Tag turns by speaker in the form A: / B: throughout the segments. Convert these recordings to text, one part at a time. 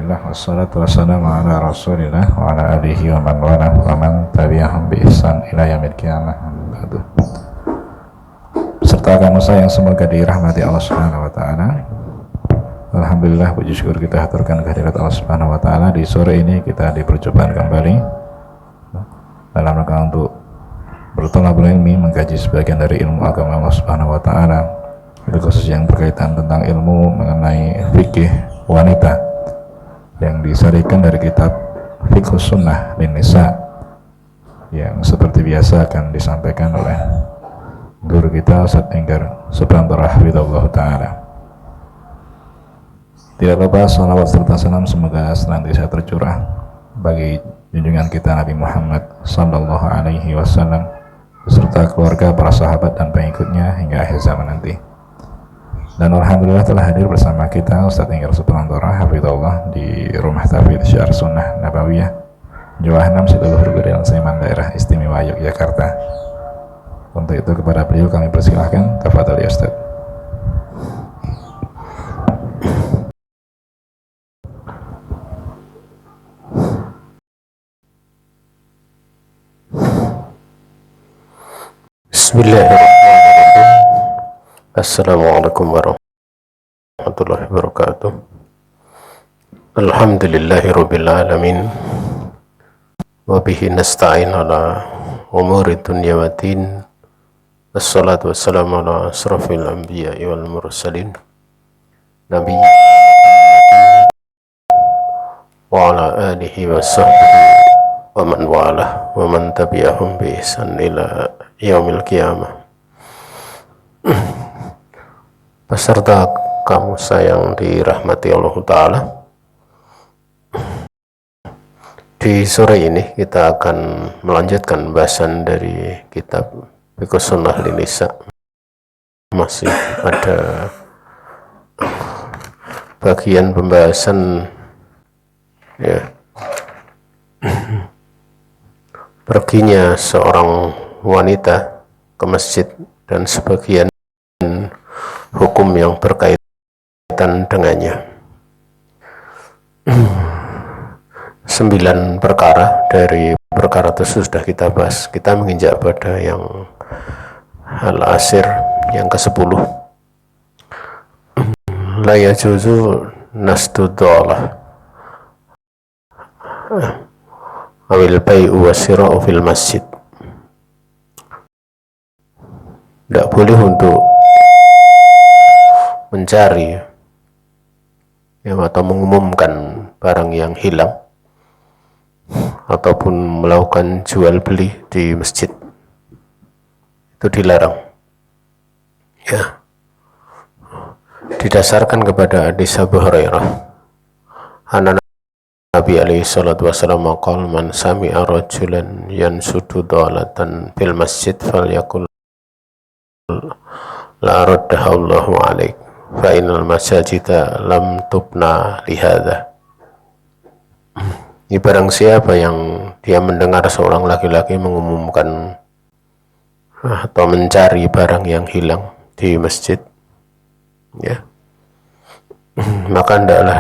A: Alhamdulillah wassalatu wassalamu ala rasulillah wa ala alihi wa man wala wa man tabi'ahum bi ihsan ila yaumil qiyamah. Serta kamu sayang semoga dirahmati Allah Subhanahu wa taala. Alhamdulillah, puji syukur kita haturkan kehadirat Allah Subhanahu wa taala. Di sore ini kita diperjumpakan kembali dalam rangka untuk bertolabul ilmi, mengkaji sebagian dari ilmu agama Allah Subhanahu wa taala. Itu khusus yang berkaitan tentang ilmu mengenai fikih wanita yang disarikan dari kitab Fiqhus Sunnah lin Nisa, yang seperti biasa akan disampaikan oleh guru kita Ustaz Enggar Subrantara hafizahullah ta'ala. Tidak lupa salawat serta salam semoga senantiasa tercurah bagi junjungan kita Nabi Muhammad sallallahu alaihi wasallam beserta keluarga, para sahabat dan pengikutnya hingga akhir zaman nanti. Dan alhamdulillah telah hadir bersama kita Ustaz Enggar Subrantara hafizahullah di Rumah Tahfidz Syiar Sunnah Nabawiyah Jawa 6 Situluhur Gudel Sleman, Daerah Istimewa Yogyakarta. Untuk itu kepada beliau kami persilahkan, tafadhol ya Ustaz.
B: Bismillahirrahmanirrahim. Assalamualaikum warahmatullahi wabarakatuh. Alhamdulillahirabbil alamin. Wa bihi nasta'in ala umuri dunya waddin. Wassalatu wassalamu ala asrafil anbiya'i wal mursalin. Nabiyina Muhammadin wa ala alihi wa sahbihi wa man walah wa man tabi'ahum bi ihsan ila yaumil qiyamah. Peserta kamu sayang dirahmati Allah Ta'ala, di sore ini kita akan melanjutkan bahasan dari kitab Fiqhus Sunnah lin Nisa. Masih ada bagian pembahasan ya, perginya seorang wanita ke masjid dan sebagian hukum yang berkaitan dengannya. 9 perkara dari perkara tersebut sudah kita bahas. Kita menginjak pada yang al-asir, yang ke-10. La yajuzu nasdu dhalah awil bai'u wasira'u fil masjid. Tidak boleh untuk mencari atau mengumumkan barang yang hilang ataupun melakukan jual beli di masjid. Itu dilarang ya, didasarkan kepada hadis Abu Hurairah anna Nabi alaihi salatu wasallam qala man sami'a rajulan yansudu dhalatan fil masjid falyaqul la raddaha Allahu alaik fa innal masajida lam tubna lihada. Ini barang siapa yang dia mendengar seorang laki-laki mengumumkan atau mencari barang yang hilang di masjid ya, maka hendaklah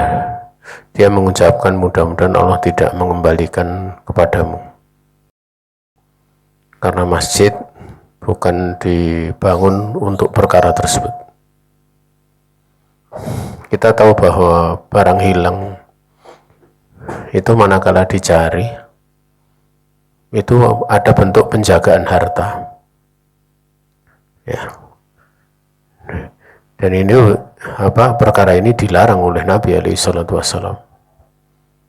B: dia mengucapkan mudah-mudahan Allah tidak mengembalikan kepadamu, karena masjid bukan dibangun untuk perkara tersebut. Kita tahu bahwa barang hilang itu manakala dicari itu ada bentuk penjagaan harta ya. Dan ini perkara ini dilarang oleh Nabi alaihi salatu wassalam.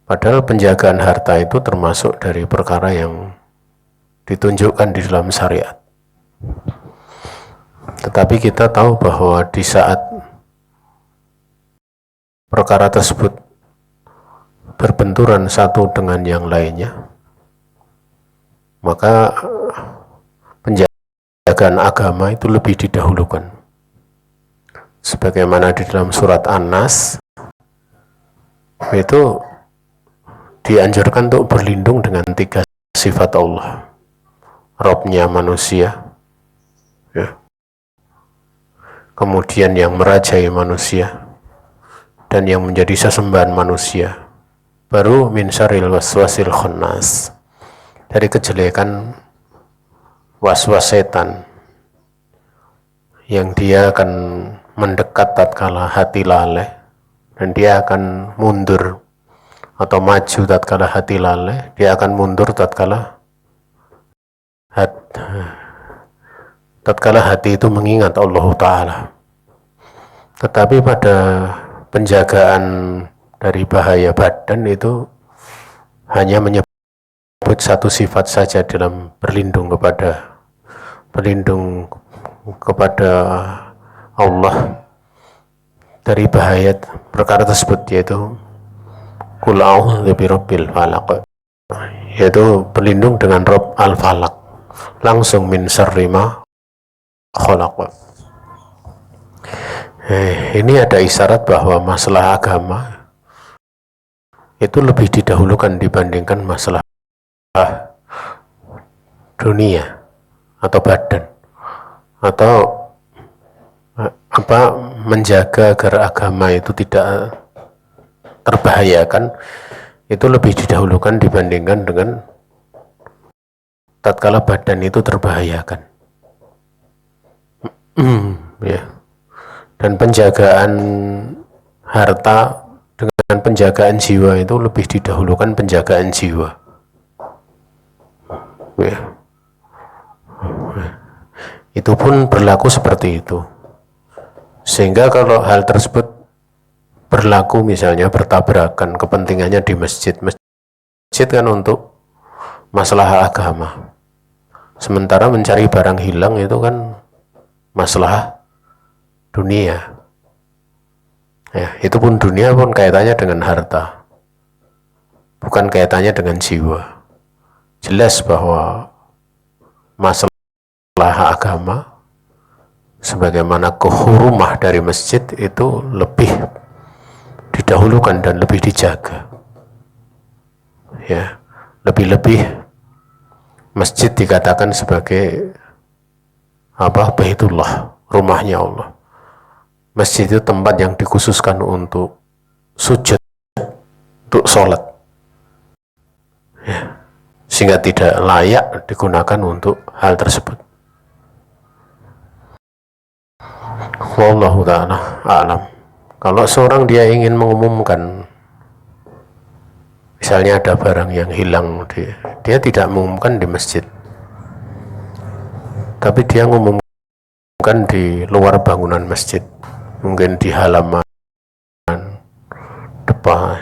B: Padahal penjagaan harta itu termasuk dari perkara yang ditunjukkan di dalam syariat. Tetapi kita tahu bahwa di saat perkara tersebut berbenturan satu dengan yang lainnya, maka penjagaan agama itu lebih didahulukan. Sebagaimana di dalam surat An-Nas itu dianjurkan untuk berlindung dengan 3 sifat Allah. Robnya manusia ya, kemudian yang merajai manusia, dan yang menjadi sesembahan manusia, baru min syarril waswasil khannas, dari kejelekan waswas setan yang dia akan mendekat tatkala hati lalai, dan dia akan mundur atau maju tatkala hati lalai, dia akan mundur tatkala hati itu mengingat Allah Ta'ala. Tetapi pada penjagaan dari bahaya badan itu hanya menyebut satu sifat saja dalam berlindung kepada Allah dari bahaya perkara tersebut, yaitu qul a'udzu birabbil falaq, yaitu berlindung dengan Rabb al-Falaq, langsung min syarri ma khalaq. Ini ada isyarat bahwa masalah agama itu lebih didahulukan dibandingkan masalah dunia atau badan, atau menjaga agar agama itu tidak terbahayakan, itu lebih didahulukan dibandingkan dengan tatkala badan itu terbahayakan. Ya. Dan penjagaan harta dengan penjagaan jiwa itu lebih didahulukan penjagaan jiwa. Ya. Itu pun berlaku seperti itu. Sehingga kalau hal tersebut berlaku, misalnya bertabrakan, kepentingannya di masjid kan untuk masalah agama, sementara mencari barang hilang itu kan masalah dunia. Ya, itu pun dunia pun kaitannya dengan harta, bukan kaitannya dengan jiwa. Jelas bahwa masalah agama sebagaimana kehurmah dari masjid itu lebih didahulukan dan lebih dijaga. Ya, lebih-lebih masjid dikatakan sebagai Baitullah, rumahnya Allah. Masjid itu tempat yang dikhususkan untuk sujud, untuk sholat, ya, sehingga tidak layak digunakan untuk hal tersebut. Wallahu ta'ala a'lam. Kalau seorang dia ingin mengumumkan, misalnya ada barang yang hilang, dia tidak mengumumkan di masjid, tapi dia mengumumkan di luar bangunan masjid, mungkin di halaman depan,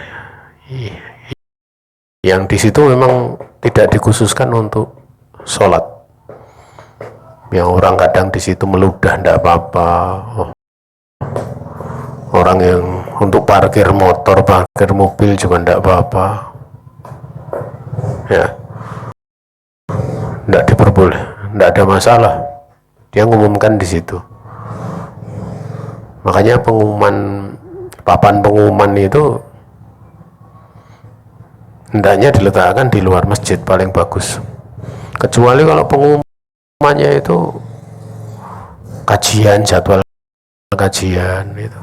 B: yang di situ memang tidak dikhususkan untuk sholat. Yang orang kadang di situ meludah, tidak apa-apa. Orang yang untuk parkir motor, parkir mobil juga tidak apa-apa. Ya, tidak diperboleh, tidak ada masalah. Dia mengumumkan di situ. Makanya papan pengumuman itu hendaknya diletakkan di luar masjid paling bagus. Kecuali kalau pengumumannya itu kajian, jadwal kajian itu,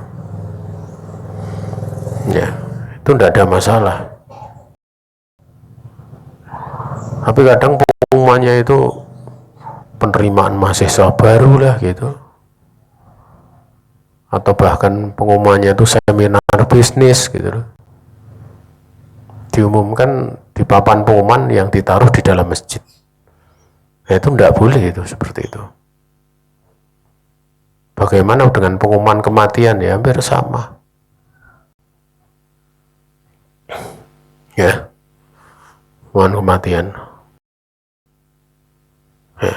B: ya, itu tidak ada masalah. Tapi kadang pengumumannya itu penerimaan mahasiswa baru lah gitu, atau bahkan pengumumannya itu seminar bisnis gitu loh, diumumkan di papan pengumuman yang ditaruh di dalam masjid. Nah, itu tidak boleh itu seperti itu. Bagaimana dengan pengumuman kematian? Ya hampir sama. Ya, pengumuman kematian. Ya.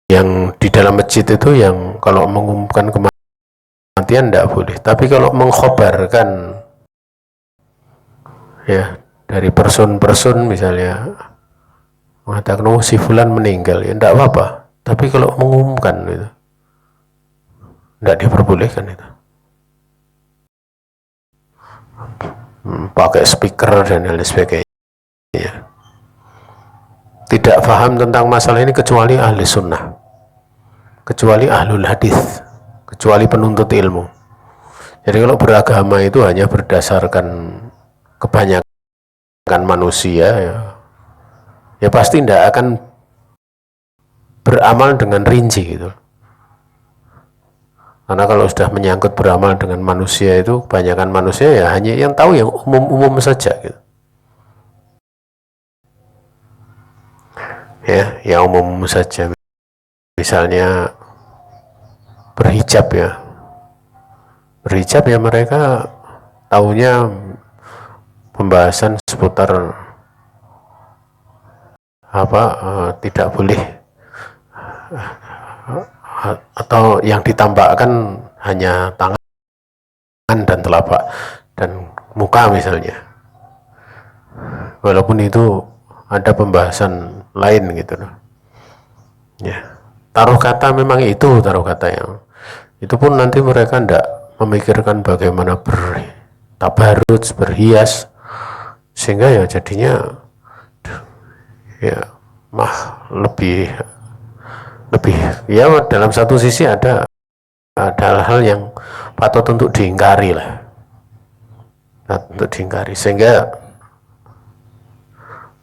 B: Yang di dalam masjid itu yang kalau mengumumkan kematian tidak boleh. Tapi kalau mengkhabarkan, ya, dari person misalnya mengatakan si fulan meninggal, ya tidak apa-apa. Tapi kalau mengumumkan itu tidak diperbolehkan itu. Pakai speaker dan lain sebagainya. Tidak paham tentang masalah ini kecuali ahli sunnah, kecuali ahlul hadis, kecuali penuntut ilmu. Jadi kalau beragama itu hanya berdasarkan kebanyakan manusia ya pasti tidak akan beramal dengan rinci gitu. Karena kalau sudah menyangkut beramal dengan manusia itu, kebanyakan manusia ya hanya yang tahu yang umum-umum saja gitu. Ya, yang umum saja. Misalnya berhijab ya. Berhijab ya mereka tahunya pembahasan seputar tidak boleh atau yang ditampakkan hanya tangan dan telapak dan muka misalnya, walaupun itu ada pembahasan lain gitu loh ya. Taruh kata memang itu taruh kata yang itu pun nanti mereka tidak memikirkan bagaimana bertabarruj, berhias, sehingga ya jadinya ya lebih ya dalam satu sisi ada hal-hal yang patut untuk diingkari lah, sehingga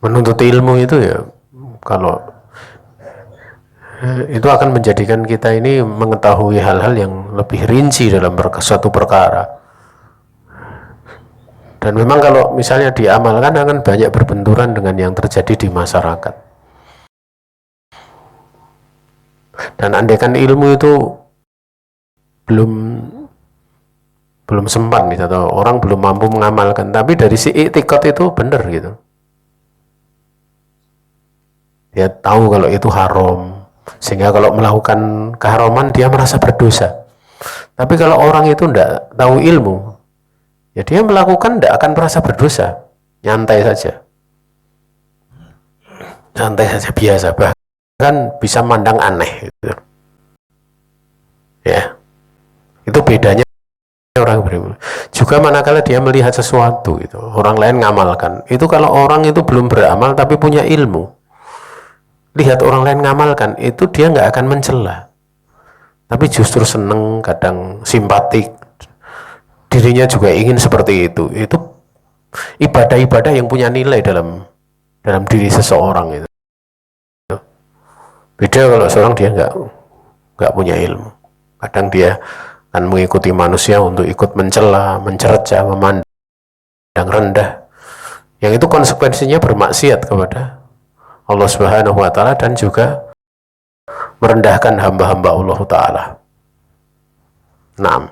B: menuntut ilmu itu ya kalau itu akan menjadikan kita ini mengetahui hal-hal yang lebih rinci dalam suatu perkara. Dan memang kalau misalnya diamalkan akan banyak berbenturan dengan yang terjadi di masyarakat. Dan andaikan ilmu itu belum sempat nih, atau orang belum mampu mengamalkan, tapi dari si i'tiqad itu benar gitu, dia tahu kalau itu haram, sehingga kalau melakukan keharaman dia merasa berdosa. Tapi kalau orang itu tidak tahu ilmu, ya dia melakukan tidak akan merasa berdosa, nyantai saja, biasa, bahkan bisa mandang aneh gitu. Ya, itu bedanya orang berilmu. Juga manakala dia melihat sesuatu itu orang lain ngamalkan, itu kalau orang itu belum beramal tapi punya ilmu, lihat orang lain ngamalkan, itu dia nggak akan mencela, tapi justru seneng, kadang simpatik, dirinya juga ingin seperti itu. Itu ibadah-ibadah yang punya nilai dalam diri seseorang itu. Beda kalau seorang dia nggak punya ilmu, kadang dia akan mengikuti manusia untuk ikut mencela, mencerca, memandang rendah, yang itu konsekuensinya bermaksiat kepada Allah Subhanahu wa Ta'ala dan juga merendahkan hamba-hamba Allah Ta'ala. Naam.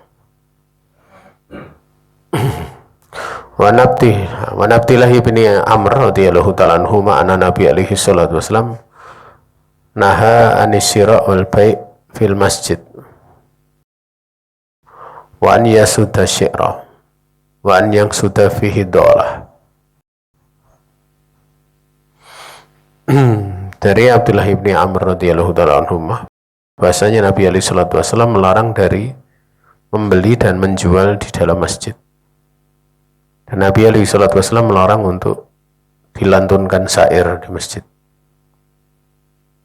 B: Wa Abdillah bin Amr radhiyallahu ta'ala anhu anna Nabi alaihi salatu wasallam naha anis syira' wal bai' fil masjid wa an yasuda syi'ra wa an yang sudah fihi dolah. Dari Abdullah bin Amr radhiyallahu ta'ala anhu, bahasanya Nabi alaihi salatu wasallam melarang dari membeli dan menjual di dalam masjid, dan Nabi alaihi salatu wasallam melarang untuk dilantunkan syair di masjid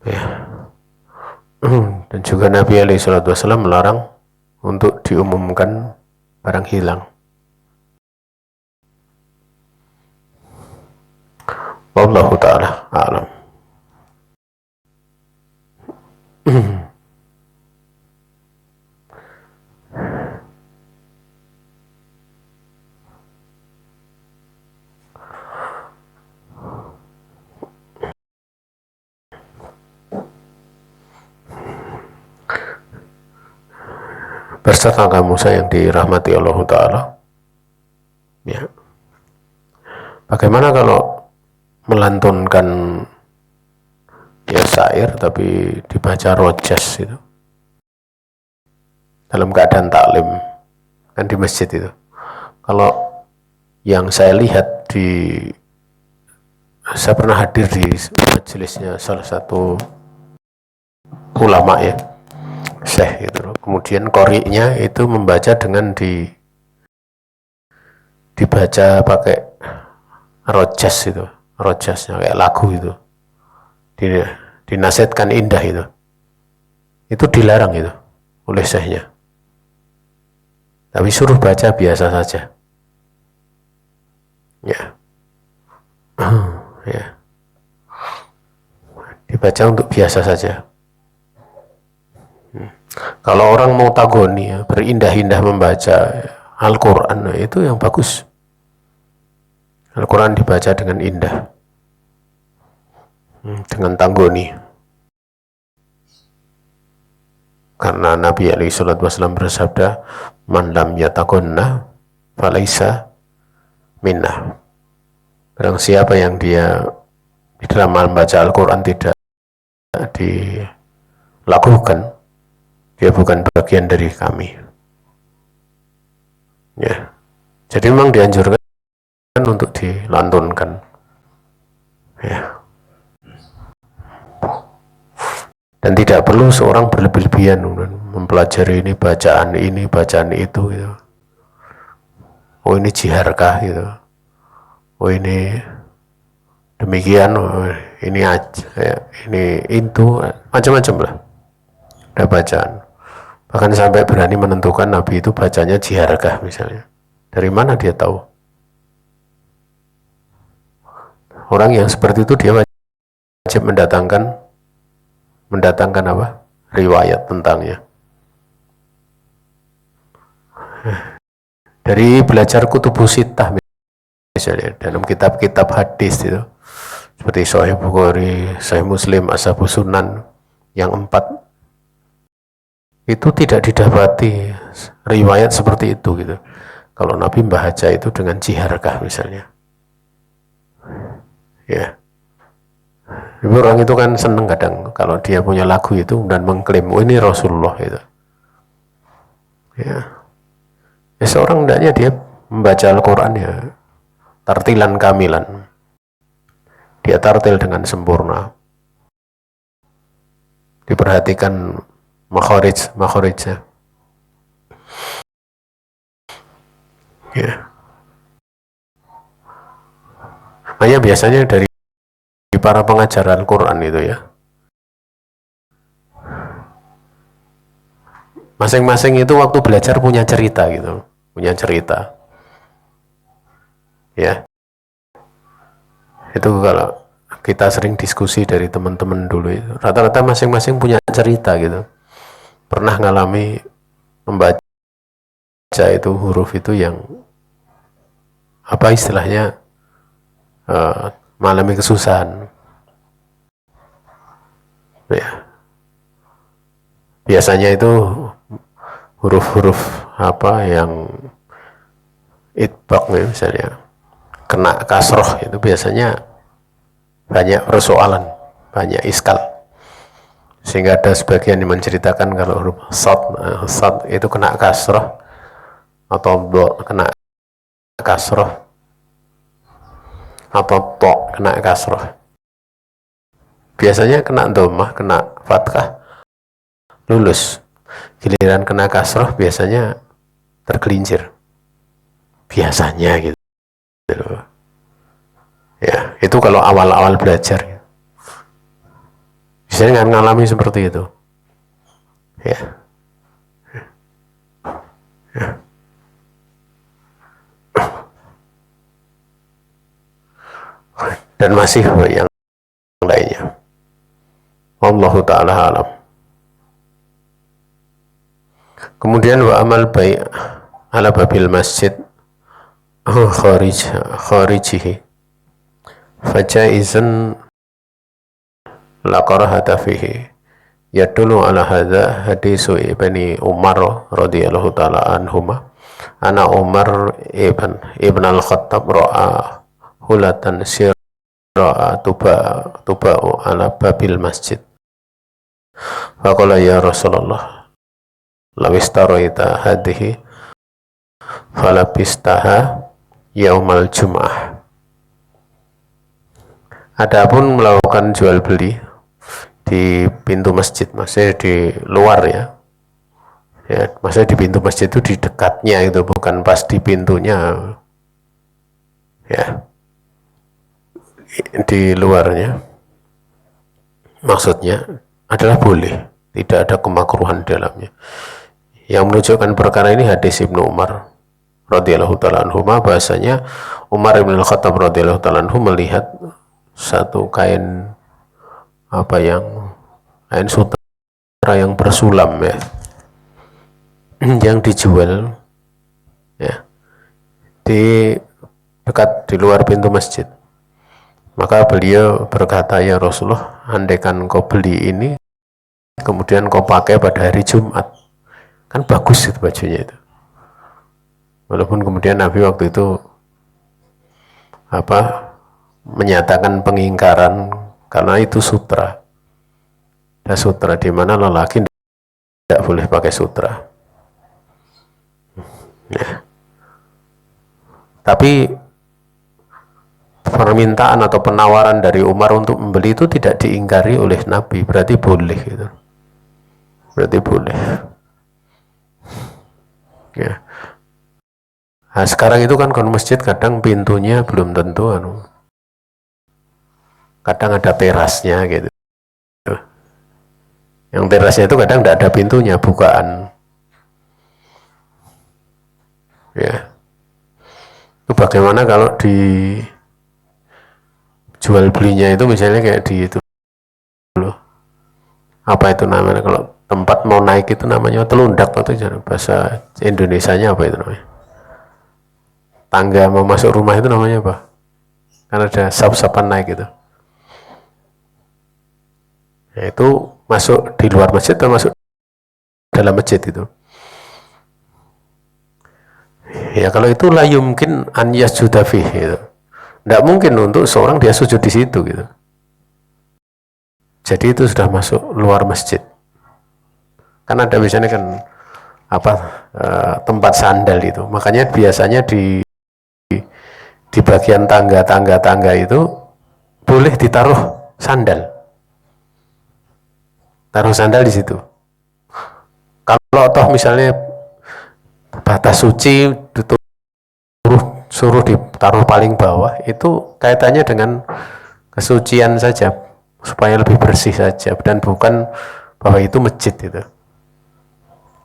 B: ya. Dan juga Nabi alaihi salatu wasallam melarang untuk diumumkan barang hilang. Wallahu ta'ala a'lam. Berserta kamu sayang dirahmati Allah Ta'ala ya, bagaimana kalau melantunkan ya syair tapi dibaca rojas itu dalam keadaan taklim kan di masjid itu? Kalau yang saya lihat saya pernah hadir di majelisnya salah satu ulama ya, syekh gitu loh. Kemudian qori'nya itu membaca dengan dibaca pakai rojas itu, rojasnya kayak lagu itu, dinasihatkan indah itu dilarang itu oleh syekhnya, tapi suruh baca biasa saja ya. ya, dibaca untuk biasa saja. Kalau orang mau tagoni, ya, berindah-indah membaca Al-Quran, itu yang bagus. Al-Quran dibaca dengan indah, dengan tanggoni. Karena Nabi SAW bersabda, man lam yatagonna falaisa minnah. Barang siapa yang dia di dalam membaca Al-Quran tidak dilakukan, dia bukan bagian dari kami. Ya, jadi memang dianjurkan untuk dilantunkan. Ya. Dan tidak perlu seorang berlebih-lebihan mempelajari ini bacaan itu gitu. Oh ini jiharkah gitu. Oh ini demikian, oh, ini aja, ya, ini itu macam-macam lah. Ada bacaan. Bahkan sampai berani menentukan Nabi itu bacanya jiharkah misalnya. Dari mana dia tahu? Orang yang seperti itu dia wajib mendatangkan apa? Riwayat tentangnya. Dari belajar kutubus sittah misalnya, dalam kitab-kitab hadis itu, seperti Sahih Bukhari, Sahih Muslim, Ashabus Sunan, yang 4, itu tidak didapati riwayat seperti itu gitu. Kalau Nabi membaca itu dengan jiharkah misalnya. Ya. Orang itu kan seneng kadang kalau dia punya lagu itu dan mengklaim, oh ini Rasulullah itu. Ya. Ya seorang hendaknya dia membaca Al-Quran ya tartilan kamilan. Dia tartil dengan sempurna. Diperhatikan makhorijnya. Ya. Hanya biasanya dari para pengajar Al-Quran itu ya, masing-masing itu waktu belajar punya cerita gitu, ya. Itu kalau kita sering diskusi dari teman-teman dulu itu, rata-rata masing-masing punya cerita gitu, pernah ngalami membaca itu huruf itu yang apa istilahnya, mengalami kesusahan. Ya. Biasanya itu huruf-huruf apa yang itbaq misalnya kena kasroh itu biasanya banyak persoalan, banyak iskal, sehingga ada sebagian yang menceritakan kalau huruf sad itu kena kasroh atau do kena kasroh atau to kena kasroh, biasanya kena dhammah, kena fathah lulus, giliran kena kasroh biasanya tergelincir biasanya gitu ya. Itu kalau awal-awal belajar biasanya nggak ngalami seperti itu ya. Dan masih yang lainnya. Wallahu ta'ala alam. Kemudian wa amal bai' ala babil masjid kharijihi fajaizan la karahata fihi, yadullu ala hadza hadisu ibni Umar radhiyallahu ta'ala anhuma ana Umar ibn al-Khattab ra'a hulatan sirra'a tuba'u ala babil masjid faqala ya Rasulullah lawistaraita hadhihi falabistaha yaumal jum'ah. Adapun melakukan jual beli di pintu masjid, maksudnya di luar ya, maksudnya di pintu masjid itu di dekatnya itu, bukan pas di pintunya ya, di luarnya, maksudnya adalah boleh, tidak ada kemakruhan di dalamnya. Yang menunjukkan perkara ini hadis Ibnu Umar radhiyallahu ta'ala anhu, bahasanya Umar bin Al-Khattab radhiyallahu ta'ala anhu melihat satu kain kain sutra yang bersulam ya, yang dijual ya di dekat di luar pintu masjid. Maka beliau berkata, ya Rasulullah, andaikan kau beli ini kemudian kau pakai pada hari Jumat, kan bagus itu bajunya itu. Walaupun kemudian Nabi waktu itu menyatakan pengingkaran karena itu sutra. Ada sutra di mana lelaki tidak boleh pakai sutra. Ya. Tapi permintaan atau penawaran dari Umar untuk membeli itu tidak diingkari oleh Nabi, berarti boleh gitu. Berarti boleh. Ya. Nah, sekarang itu kan kalau masjid kadang pintunya belum tentu kadang ada terasnya gitu. Yang terasnya itu kadang tidak ada pintunya, bukaan. Ya. Itu bagaimana kalau di jual belinya itu misalnya kayak di itu loh, apa itu namanya, kalau tempat mau naik itu namanya telundak, atau bahasa Indonesianya apa itu namanya, tangga mau masuk rumah itu namanya apa, kan ada sap-sapan naik gitu ya, itu masuk di luar masjid atau masuk dalam masjid itu ya. Kalau itu la yumkin an yasjuda fih gitu, tidak mungkin untuk seorang dia sujud di situ gitu. Jadi itu sudah masuk luar masjid. Kan ada biasanya kan tempat sandal itu. Makanya biasanya di bagian tangga itu boleh ditaruh sandal. Taruh sandal di situ. Kalau toh misalnya batas suci suruh ditaruh paling bawah, itu kaitannya dengan kesucian saja, supaya lebih bersih saja, dan bukan bahwa itu masjid, itu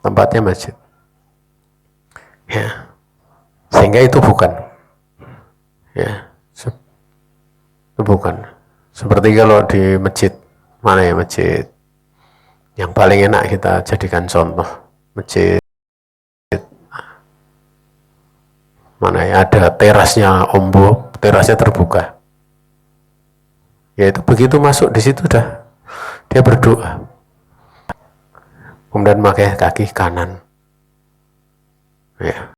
B: tempatnya masjid ya, sehingga itu bukan ya, itu bukan seperti kalau di masjid mana ya, masjid yang paling enak kita jadikan contoh, masjid mana ya, ada terasnya Ombo, terasnya terbuka ya, itu begitu masuk di situ dah dia berdoa, kemudian pakai kaki kanan ya.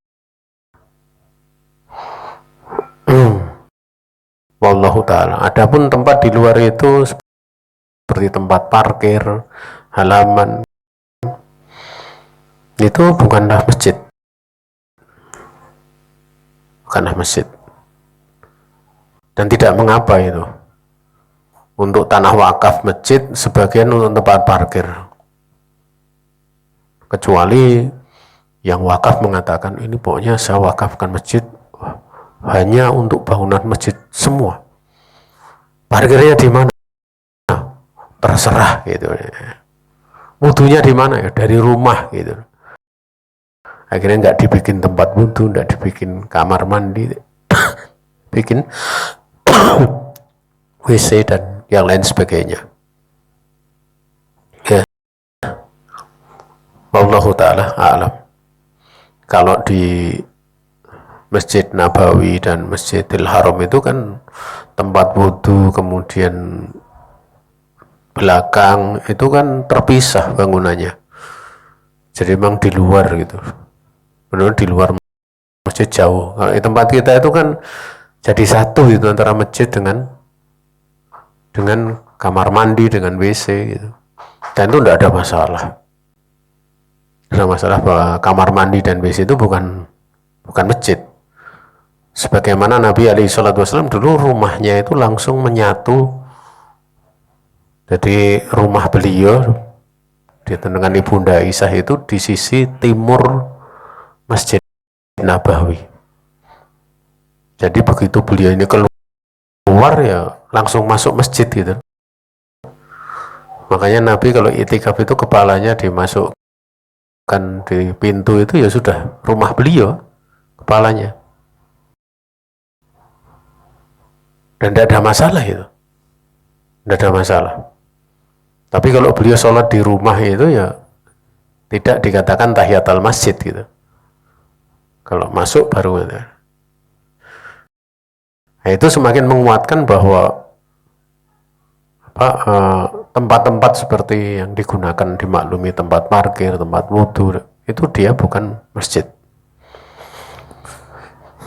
B: Wallahu ta'ala. Adapun tempat di luar itu seperti tempat parkir, halaman, itu bukanlah masjid, dan tidak mengapa itu untuk tanah wakaf masjid, sebagian untuk tempat parkir, kecuali yang wakaf mengatakan ini pokoknya saya wakafkan masjid hanya untuk bangunan masjid semua, parkirnya di mana terserah gitu, wudunya di mana ya, dari rumah gitu. Akhirnya nggak dibikin tempat wudhu, nggak dibikin kamar mandi, bikin WC dan yang lain sebagainya ya. Wallahu ta'ala a'lam. Kalau di Masjid Nabawi dan Masjidil Haram itu kan tempat wudhu, kemudian belakang itu kan terpisah bangunannya, jadi memang di luar gitu, benar di luar masjid jauh. Kalau di tempat kita itu kan jadi satu itu antara masjid dengan kamar mandi, dengan WC gitu, dan itu tidak ada masalah. Ada masalah bahwa kamar mandi dan WC itu bukan masjid. Sebagaimana Nabi SAW dulu rumahnya itu langsung menyatu, jadi rumah beliau dengan Ibunda Aisyah itu di sisi timur Masjid Nabawi. Jadi begitu beliau ini keluar ya langsung masuk masjid gitu. Makanya Nabi kalau itikaf itu kepalanya dimasukkan di pintu itu ya sudah rumah beliau kepalanya, dan tidak ada masalah itu. tidak ada masalah. Tapi kalau beliau sholat di rumah itu ya tidak dikatakan tahiyatul masjid gitu. Kalau masuk baru gitu. Nah, itu semakin menguatkan bahwa tempat-tempat seperti yang digunakan dimaklumi tempat parkir, tempat wudhu, itu dia bukan masjid.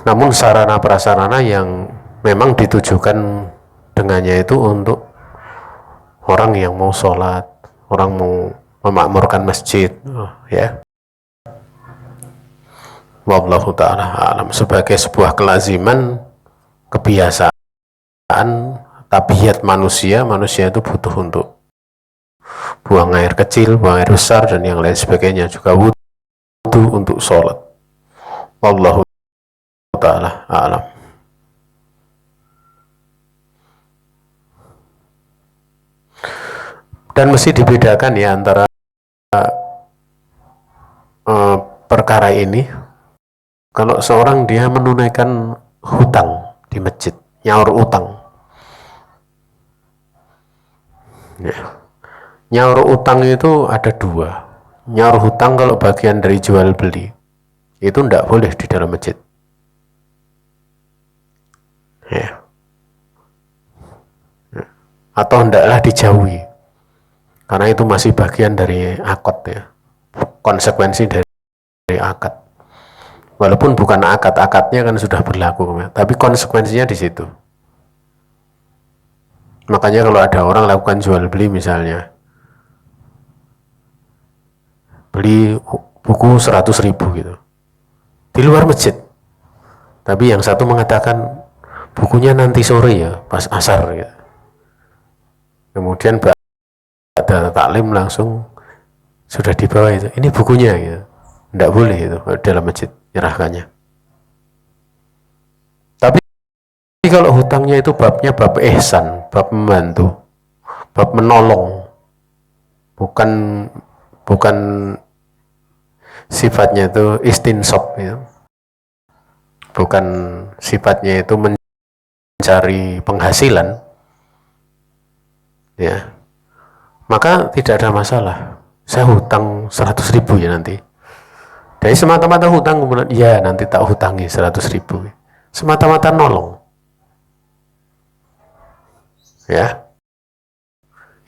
B: Namun sarana prasarana yang memang ditujukan dengannya itu untuk orang yang mau sholat, orang mau memakmurkan masjid, ya. Wallahu ta'ala alam. Sebagai sebuah kelaziman, kebiasaan, tabiat manusia itu butuh untuk buang air kecil, buang air besar, dan yang lain sebagainya, juga butuh untuk sholat. Wallahu ta'ala alam. Dan mesti dibedakan ya antara perkara ini. Kalau seorang dia menunaikan hutang di masjid, nyaur utang, ya. Nyaur utang itu ada dua. Nyaur hutang kalau bagian dari jual beli itu tidak boleh di dalam masjid, ya. Atau hendaklah dijauhi, karena itu masih bagian dari akad, ya, konsekuensi dari akad. Walaupun bukan akad-akadnya kan sudah berlaku, tapi konsekuensinya di situ. Makanya kalau ada orang lakukan jual beli, misalnya beli buku 100.000 gitu di luar masjid, tapi yang satu mengatakan bukunya nanti sore ya, pas asar gitu. Kemudian ada taklim langsung sudah dibawa itu, ini bukunya gitu. Tidak boleh itu dalam masjid nyerahkannya. Tapi kalau hutangnya itu babnya bab ihsan, bab membantu, bab menolong, bukan sifatnya itu istinsob, ya. Bukan sifatnya itu mencari penghasilan, ya, maka tidak ada masalah. Saya hutang 100.000 ya nanti, dari semata-mata hutang, kemudian ya nanti tak hutangi 100.000, semata-mata nolong, ya,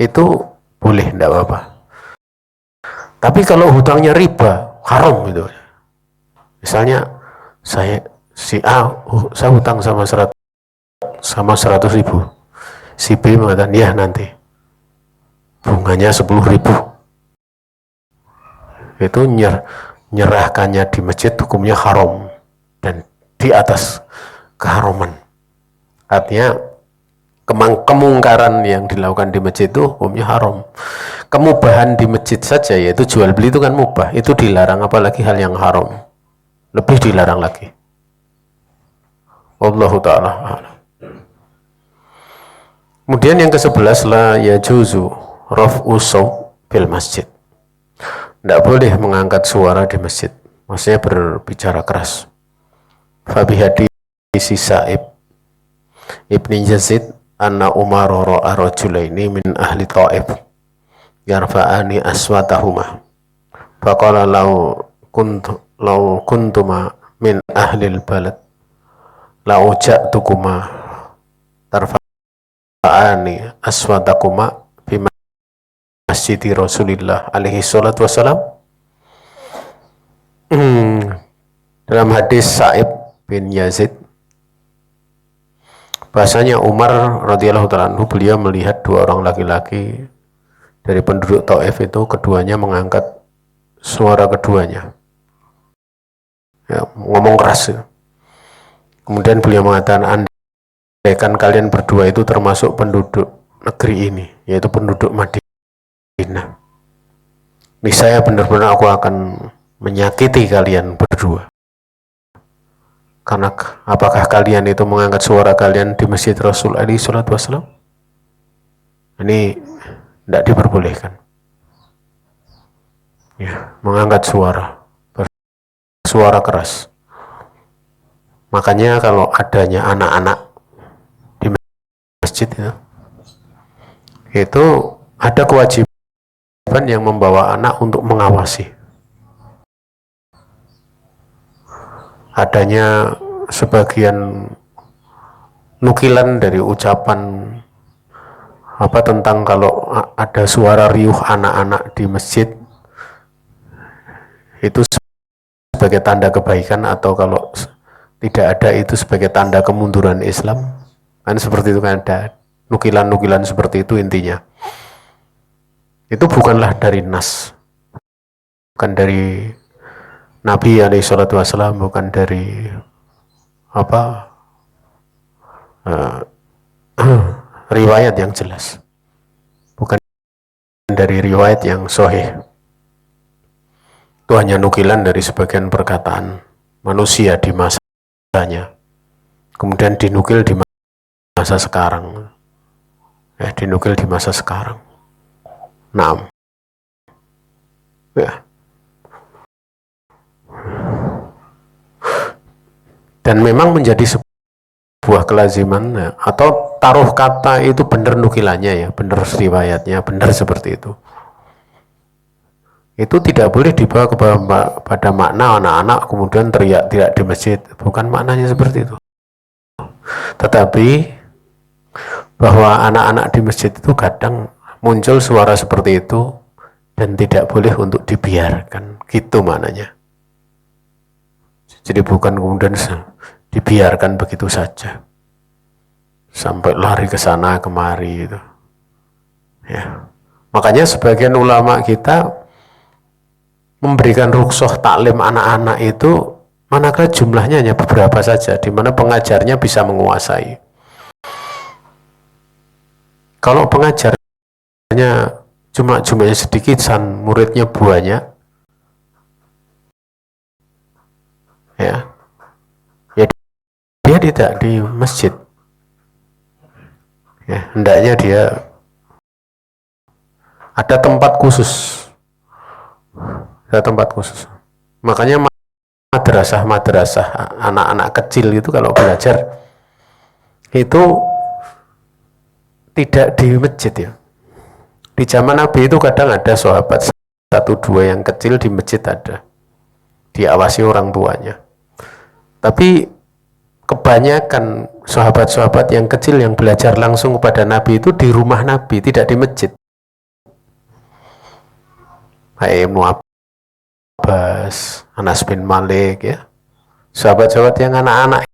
B: itu boleh, tidak apa-apa. Tapi kalau hutangnya riba, haram itu. Misalnya saya hutang sama 100.000, si B mengatakan ya nanti bunganya 10.000, itu nyerahkannya di masjid hukumnya haram dan di atas keharaman. Artinya kemungkaran yang dilakukan di masjid itu hukumnya haram. Kemubahan di masjid saja, yaitu jual beli, itu kan mubah, itu dilarang, apalagi hal yang haram, lebih dilarang lagi. Wallahu ta'ala a'lam. Kemudian yang ke-11, la yajuzu raf'u shaut bil masjid. Tidak boleh mengangkat suara di masjid, maksudnya berbicara keras. Fabi hadisi Sa'ib ibni Yazid anna Umar ra'a rajulaini min ahli Ta'if yarfa'ani aswatahuma faqala law kuntuma min ahli al-balad la uja'tukuma tarfa'ani aswatakuma bima masjidi Rasulillah alaihi salatu wassalam. Dalam hadis Sa'ib bin Yazid, bahasanya Umar radhiyallahu ta'ala anhu, beliau melihat dua orang laki-laki dari penduduk Taif itu, keduanya mengangkat suara keduanya, ya, ngomong keras, ya. Kemudian beliau mengatakan, andaikan kalian berdua itu termasuk penduduk negeri ini, yaitu penduduk Madinah, niscaya benar-benar aku akan menyakiti kalian berdua. Karena apakah kalian itu mengangkat suara kalian di masjid Rasul alaihi salatu wassalam? Ini tidak diperbolehkan, ya, mengangkat suara, bersuara keras. Makanya kalau adanya anak-anak di masjid, ya, itu ada kewajiban yang membawa anak untuk mengawasi. Adanya sebagian nukilan dari ucapan tentang kalau ada suara riuh anak-anak di masjid itu sebagai tanda kebaikan, atau kalau tidak ada itu sebagai tanda kemunduran Islam, kan seperti itu, kan ada nukilan-nukilan seperti itu. Intinya itu bukanlah dari nas, bukan dari Nabi SAW, bukan dari riwayat yang jelas, bukan dari riwayat yang sahih. Itu hanya nukilan dari sebagian perkataan manusia di masanya, kemudian dinukil di masa sekarang, dinukil di masa sekarang. Nah, ya. Dan memang menjadi sebuah kelaziman, atau taruh kata itu benar nukilannya, ya benar riwayatnya, benar seperti itu. Itu tidak boleh dibawa pada makna anak-anak kemudian teriak-teriak di masjid, bukan maknanya seperti itu. Tetapi bahwa anak-anak di masjid itu kadang muncul suara seperti itu dan tidak boleh untuk dibiarkan, gitu maknanya. Jadi bukan kemudian dibiarkan begitu saja sampai lari ke sana kemari itu. Ya. Makanya sebagian ulama kita memberikan rukhsah taklim anak-anak itu manakala jumlahnya hanya beberapa saja, di mana pengajarnya bisa menguasai. Kalau pengajarnya jumlahnya sedikit, muridnya banyak, ya dia tidak di masjid, ya hendaknya dia ada tempat khusus. Makanya madrasah anak-anak kecil itu kalau belajar itu tidak di masjid, ya. Di zaman Nabi itu kadang ada sahabat 1-2 yang kecil di masjid, ada diawasi orang tuanya. Tapi kebanyakan sahabat-sahabat yang kecil yang belajar langsung kepada Nabi itu di rumah Nabi, tidak di masjid. Ibnu Abbas, Anas bin Malik, ya, sahabat-sahabat yang anak-anak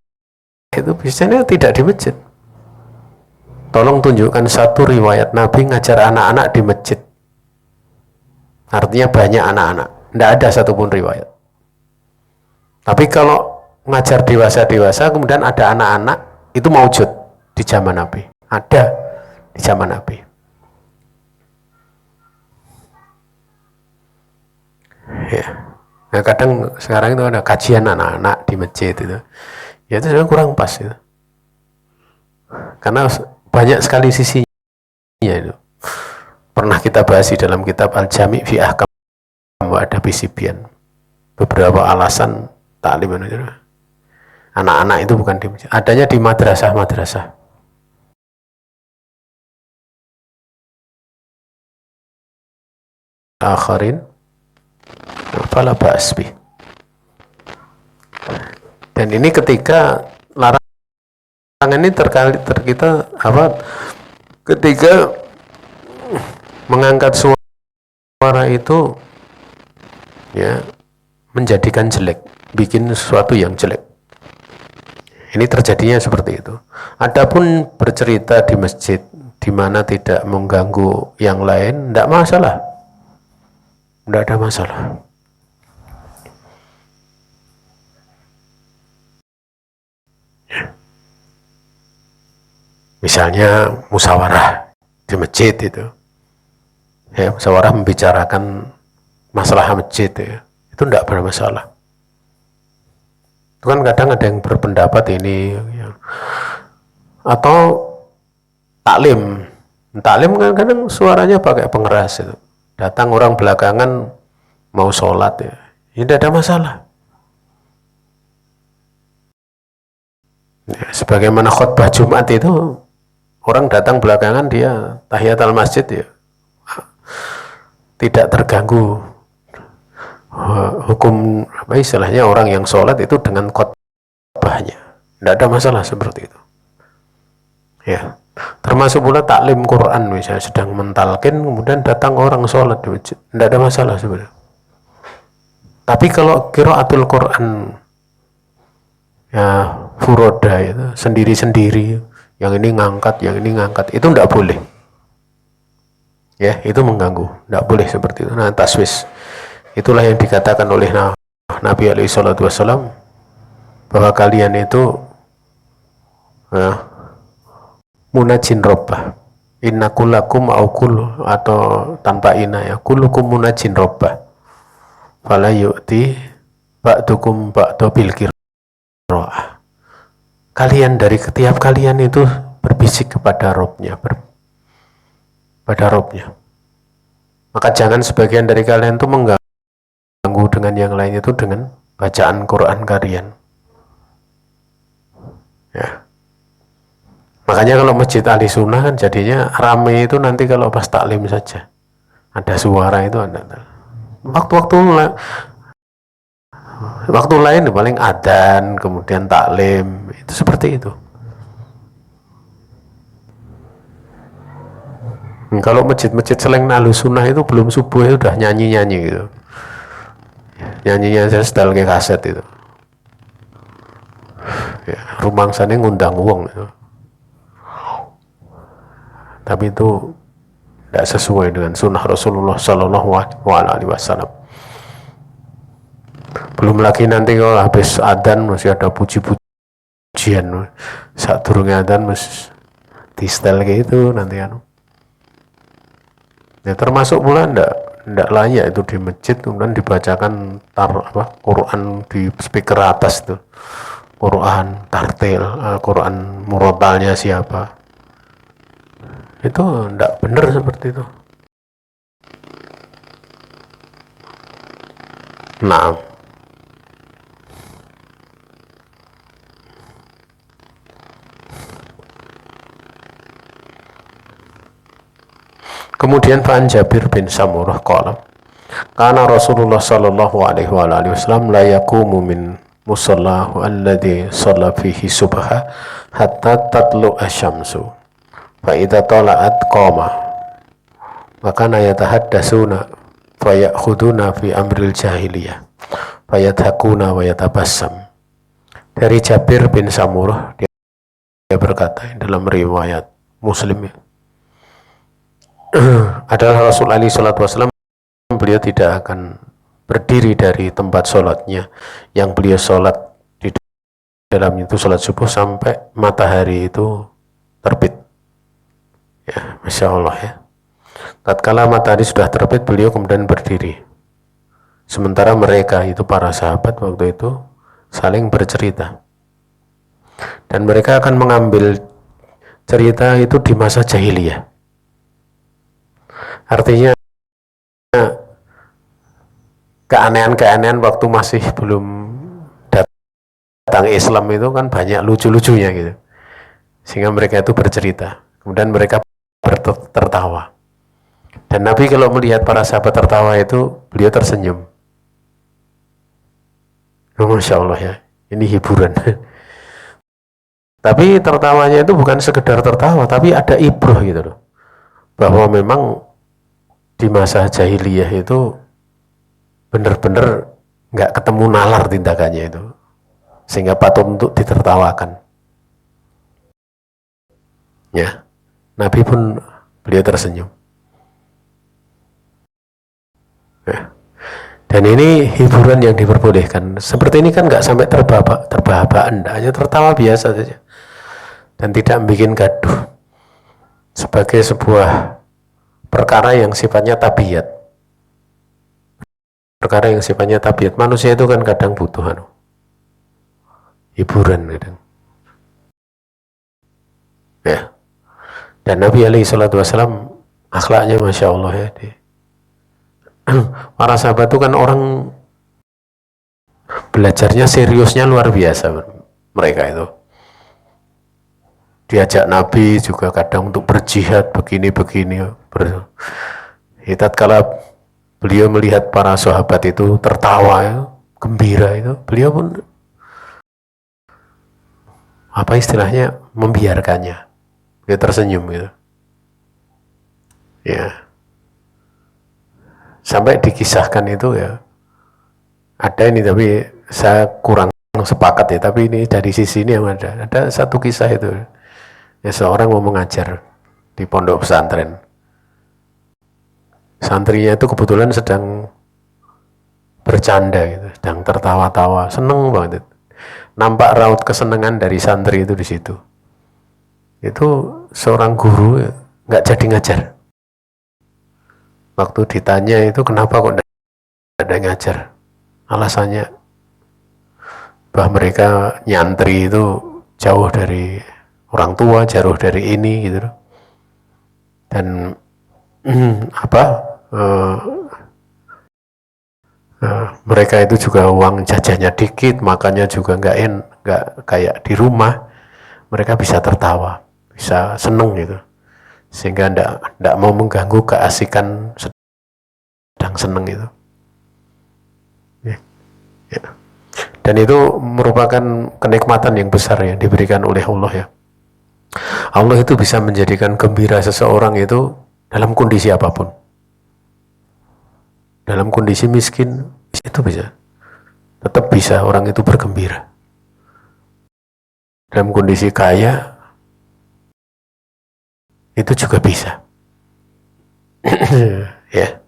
B: itu biasanya tidak di masjid. Tolong tunjukkan satu riwayat Nabi ngajar anak-anak di masjid, artinya banyak anak-anak. Tidak ada satupun riwayat. Tapi kalau ngajar dewasa kemudian ada anak-anak, itu maujud di zaman Nabi, ada di zaman Nabi. Ya. Nah, kadang sekarang itu ada kajian anak-anak di masjid itu, ya itu sebenarnya kurang pas itu, karena banyak sekali sisinya itu. Pernah kita bahas di dalam kitab Al-Jami' fi Ahkam wa Adabi Sibyan, beberapa alasan taklim anak-anak itu bukan di masjid, adanya di madrasah. Akharin fala ba'as bih. Dan ini ketika larangan ini ketika mengangkat suara itu, ya, menjadikan jelek, bikin sesuatu yang jelek. Ini terjadinya seperti itu. Adapun bercerita di masjid di mana tidak mengganggu yang lain, tidak masalah. Tidak ada masalah. Misalnya musyawarah di masjid itu, ya, musyawarah membicarakan masalah masjid, ya, itu tidak bermasalah. Itu kan kadang ada yang berpendapat ini, ya. Atau taklim kan kadang suaranya pakai pengeras itu. Datang orang belakangan mau sholat, ya, ini tidak ada masalah. Ya, sebagaimana khutbah Jumat itu orang datang belakangan dia tahiyat al masjid ya tidak terganggu hukum apa istilahnya orang yang sholat itu dengan khotbahnya, tidak ada masalah seperti itu ya. Termasuk pula taklim Quran, misalnya sedang mentalkin kemudian datang orang sholat di masjid, tidak ada masalah sebenarnya. Tapi kalau qiraatul Quran ya furoda itu sendiri-sendiri, yang ini ngangkat, yang ini ngangkat, itu tidak boleh ya, itu mengganggu, tidak boleh seperti itu. Nah, taswis itulah yang dikatakan oleh Nabi alaihi salatu wassalam bahwa kalian itu ya, munajin robbah, inna kullakum atau tanpa ina ya, kullukum munajin robbah fala yu'ti ba'dukum ba'du bil qira'ah. Kalian dari setiap kalian itu berbisik kepada Robnya, pada Robnya. Maka jangan sebagian dari kalian itu mengganggu dengan yang lain itu dengan bacaan Quran kalian ya. Makanya kalau masjid ahli sunnah kan jadinya rame itu nanti kalau pas taklim saja ada suara itu ada. Waktu lain paling adzan kemudian taklim itu seperti itu. Kalau masjid-masjid selain ahli sunnah itu belum subuh itu udah nyanyi-nyanyi gitu. Nyanyinya saya setel ke kaset itu. Ya, rumangsane ngundang uang itu. Tapi itu tidak sesuai dengan sunnah Rasulullah Sallallahu Alaihi Wasallam. Belum lagi nanti kalau habis adzan masih ada puji-pujian, saat turunnya adzan masih di setel kayak itu nanti anu. Ya termasuk pula tidak layak itu di masjid kemudian dibacakan Quran di speaker atas itu, Quran tartil, Quran murotalnya siapa. Itu tidak benar seperti itu. Nah, kemudian Fa'an Jabir bin Samurah qala kana Rasulullah sallallahu alaihi wasallam la yaqumu min musallahu alladhi shalla fihi subha hatta tatlu asyamsu fa'idha tala'at qama wa kana yatahaddasuna fayakhuduna fi amril jahiliyah fayadhakuna wa yatabassam. Dari Jabir bin Samurah dia berkata dalam riwayat Muslim ya, adalah Rasul alaihi salatu wasallam beliau tidak akan berdiri dari tempat sholatnya yang beliau sholat di dalam itu sholat subuh sampai matahari itu terbit ya, Masya Allah ya. Tatkala matahari sudah terbit beliau kemudian berdiri, sementara mereka itu para sahabat waktu itu saling bercerita dan mereka akan mengambil cerita itu di masa jahiliyah. Artinya keanehan-keanehan waktu masih belum datang Islam itu kan banyak lucu-lucunya gitu, sehingga mereka itu bercerita kemudian mereka tertawa, dan Nabi kalau melihat para sahabat tertawa itu beliau tersenyum. Masya Allah ya, ini hiburan. Tapi tertawanya itu bukan sekedar tertawa, tapi ada ibrah gitu loh, bahwa memang di masa jahiliyah itu benar-benar nggak ketemu nalar tindakannya itu, sehingga patut untuk ditertawakan ya. Nabi pun beliau tersenyum ya. Dan ini hiburan yang diperbolehkan seperti ini kan nggak sampai terbahak-bahakan, hanya tertawa biasa saja dan tidak bikin gaduh sebagai sebuah perkara yang sifatnya tabiat. Perkara yang sifatnya tabiat, manusia itu kan kadang butuh hiburan kadang ya. Dan Nabi alaihi salatu wasallam akhlaknya Masya Allah ya. Para sahabat itu kan orang belajarnya seriusnya luar biasa mereka itu. diajak Nabi juga kadang untuk berjihad begini-begini. Tatkala beliau melihat para sahabat itu tertawa, ya, gembira itu, beliau pun apa istilahnya membiarkannya. Dia tersenyum gitu. Ya. Sampai dikisahkan itu ya. Ada ini tapi saya kurang sepakat ya, tapi ini dari sisi ini yang ada satu kisah itu ya, seorang mau mengajar di pondok pesantren, santrinya itu kebetulan sedang bercanda gitu, sedang tertawa-tawa, seneng banget itu. Nampak raut kesenangan dari santri itu di situ. Itu seorang guru ya, nggak jadi ngajar. Waktu ditanya itu kenapa kok nggak ada ngajar, alasannya bahwa mereka nyantri itu jauh dari orang tua, jauh dari ini gitu. Dan mereka itu juga uang jajannya dikit, makannya juga nggak kayak di rumah. Mereka bisa tertawa, bisa seneng gitu, sehingga nggak mau mengganggu keasikan sedang seneng itu. Ya. Dan itu merupakan kenikmatan yang besar yang diberikan oleh Allah ya. Allah itu bisa menjadikan gembira seseorang itu dalam kondisi apapun. Dalam kondisi miskin itu bisa, tetap bisa orang itu bergembira. Dalam kondisi kaya itu juga bisa. Ya.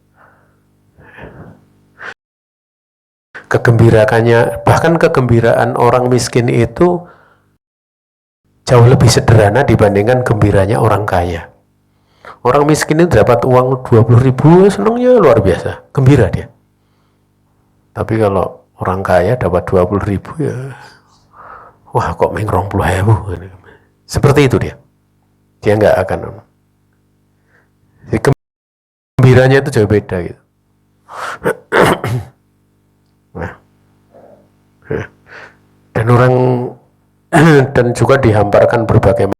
B: Kegembiraannya, bahkan kegembiraan orang miskin itu jauh lebih sederhana dibandingkan gembiranya orang kaya. Orang miskin itu dapat uang 20.000, senangnya luar biasa, gembira dia. Tapi kalau orang kaya dapat 20.000 ya, wah kok main 20.000. Seperti itu dia nggak akan. Jadi gembiranya itu jauh beda gitu. Dan orang dan juga dihamparkan berbagai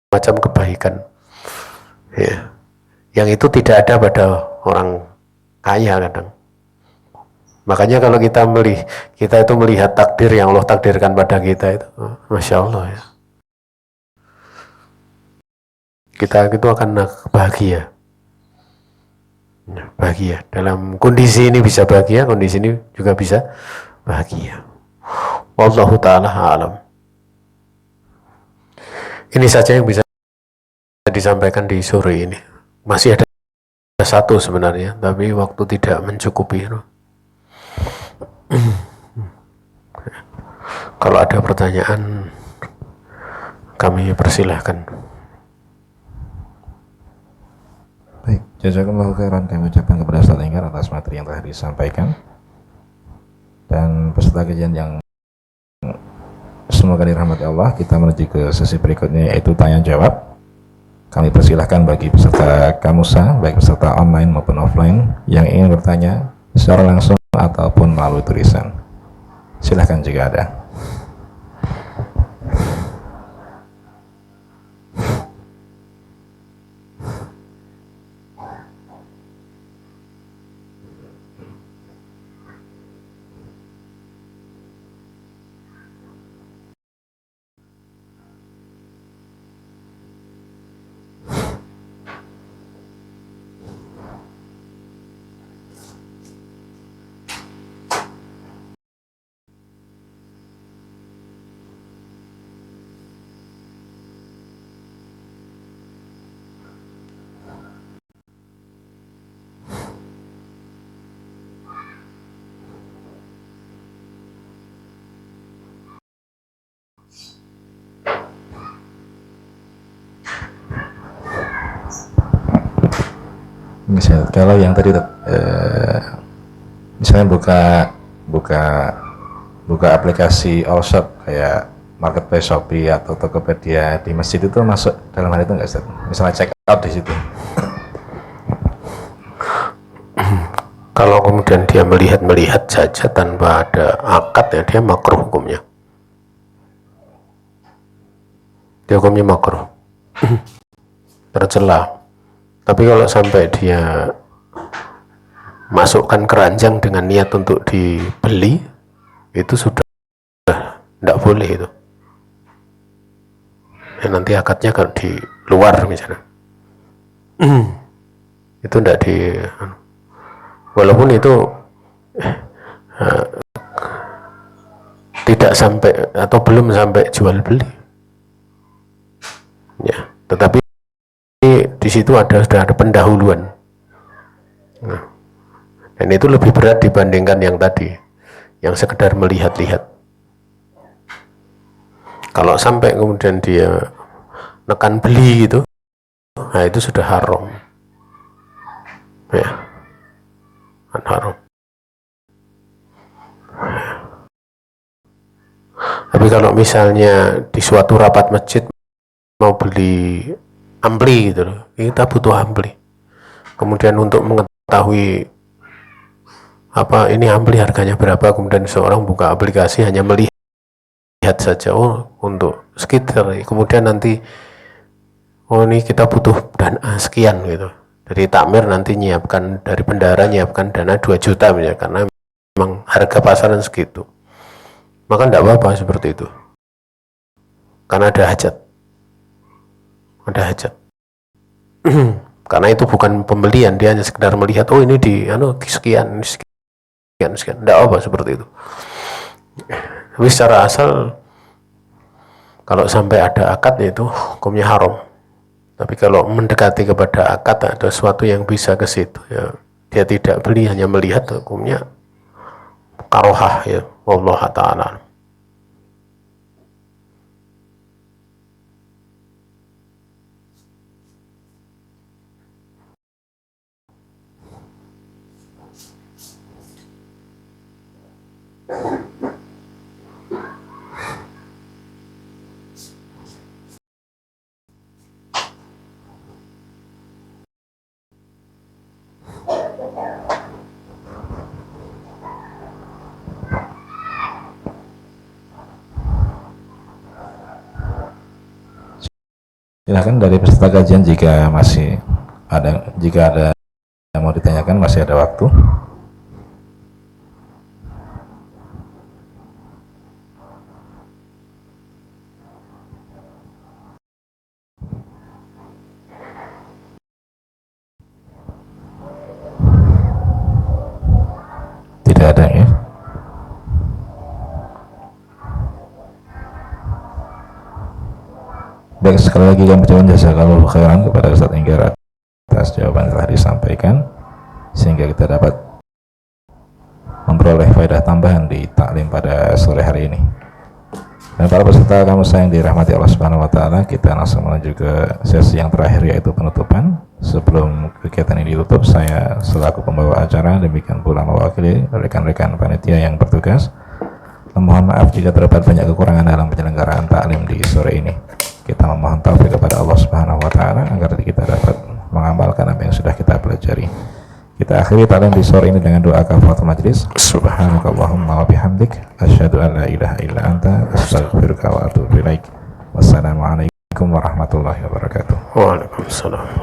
B: macam kebaikan ya, yang itu tidak ada pada orang kaya kadang. Makanya kalau kita itu melihat takdir yang Allah takdirkan pada kita itu, Masya Allah ya, kita itu akan bahagia dalam kondisi ini, bisa bahagia, kondisi ini juga bisa bahagia. Wallahu ta'ala a'lam. Ini saja yang bisa disampaikan di sore ini. Masih ada satu sebenarnya, tapi waktu tidak mencukupi. Kalau ada pertanyaan, kami persilahkan.
A: Baik, jazakallahu khairan, kami ucapkan kepada Ustaz Enggar atas materi yang telah disampaikan. Dan peserta kajian yang semoga dirahmati Allah, kita menuju ke sesi berikutnya, yaitu tanya jawab. Kami persilahkan bagi peserta Kamusa, baik peserta online maupun offline, yang ingin bertanya secara langsung ataupun melalui tulisan. Silahkan jika ada. Misalnya, kalau yang tadi misalnya buka aplikasi all shop kayak marketplace Shopee atau Tokopedia di masjid, itu masuk dalam hal itu nggak, Ustaz? Misalnya check out di situ.
B: Kalau kemudian dia melihat saja tanpa ada akad ya, dia makruh hukumnya. ya hukumnya makruh, tercela. Tapi kalau sampai dia masukkan keranjang dengan niat untuk dibeli, itu sudah tidak boleh itu. Ya, nanti akadnya kalau di luar misalnya, itu tidak di, walaupun itu tidak sampai atau belum sampai jual beli, ya, tetapi di situ sudah ada pendahuluan. Nah, dan itu lebih berat dibandingkan yang tadi, yang sekedar melihat-lihat. Kalau sampai kemudian dia nekan beli gitu, nah itu sudah haram, ya, kan haram. Tapi kalau misalnya di suatu rapat masjid mau beli ampli gitu loh, kita butuh ampli, kemudian untuk mengetahui apa ini ampli harganya berapa, kemudian seorang buka aplikasi hanya melihat saja, oh untuk sekitar, kemudian nanti oh ini kita butuh dana sekian gitu, dari takmir nanti nyiapkan, dari bendahara nyiapkan dana 2 juta misalnya, karena memang harga pasaran segitu, maka tidak apa-apa seperti itu, karena ada hajat, karena itu bukan pembelian, dia hanya sekedar melihat, oh ini di sekian, tidak apa seperti itu. Tapi secara asal kalau sampai ada akad, itu hukumnya haram. Tapi kalau mendekati kepada akad, ada sesuatu yang bisa ke situ, ya dia tidak beli, hanya melihat, hukumnya karohah, ya, wallahu ta'ala.
A: Silakan dari peserta kajian jika ada yang mau ditanyakan, masih ada waktu. Tidak ada, ya. Baik, sekali lagi kami ucapkan jazakallahu khairan kepada Ustaz Enggar atas jawaban yang telah disampaikan, sehingga kita dapat memperoleh faedah tambahan di taklim pada sore hari ini. Dan para peserta kamu sayang dirahmati Allah Subhanahu wa taala, kita langsung menuju ke sesi yang terakhir, yaitu penutupan. Sebelum kegiatan ini ditutup, saya selaku pembawa acara, demikian pula mewakili rekan-rekan panitia yang bertugas, memohon maaf jika terdapat banyak kekurangan dalam penyelenggaraan taklim di sore ini. Kita memohon taufik kepada Allah Subhanahu wa taala agar kita dapat mengamalkan apa yang sudah kita pelajari. Kita akhiri taklim di sore ini dengan doa kafaratul majlis. Subhanakallahumma wa bihamdik, asyhadu an la ilaha illa anta, astaghfiruka wa atubu ilaik. Wassalamualaikum warahmatullahi wabarakatuh.
B: Waalaikumsalam.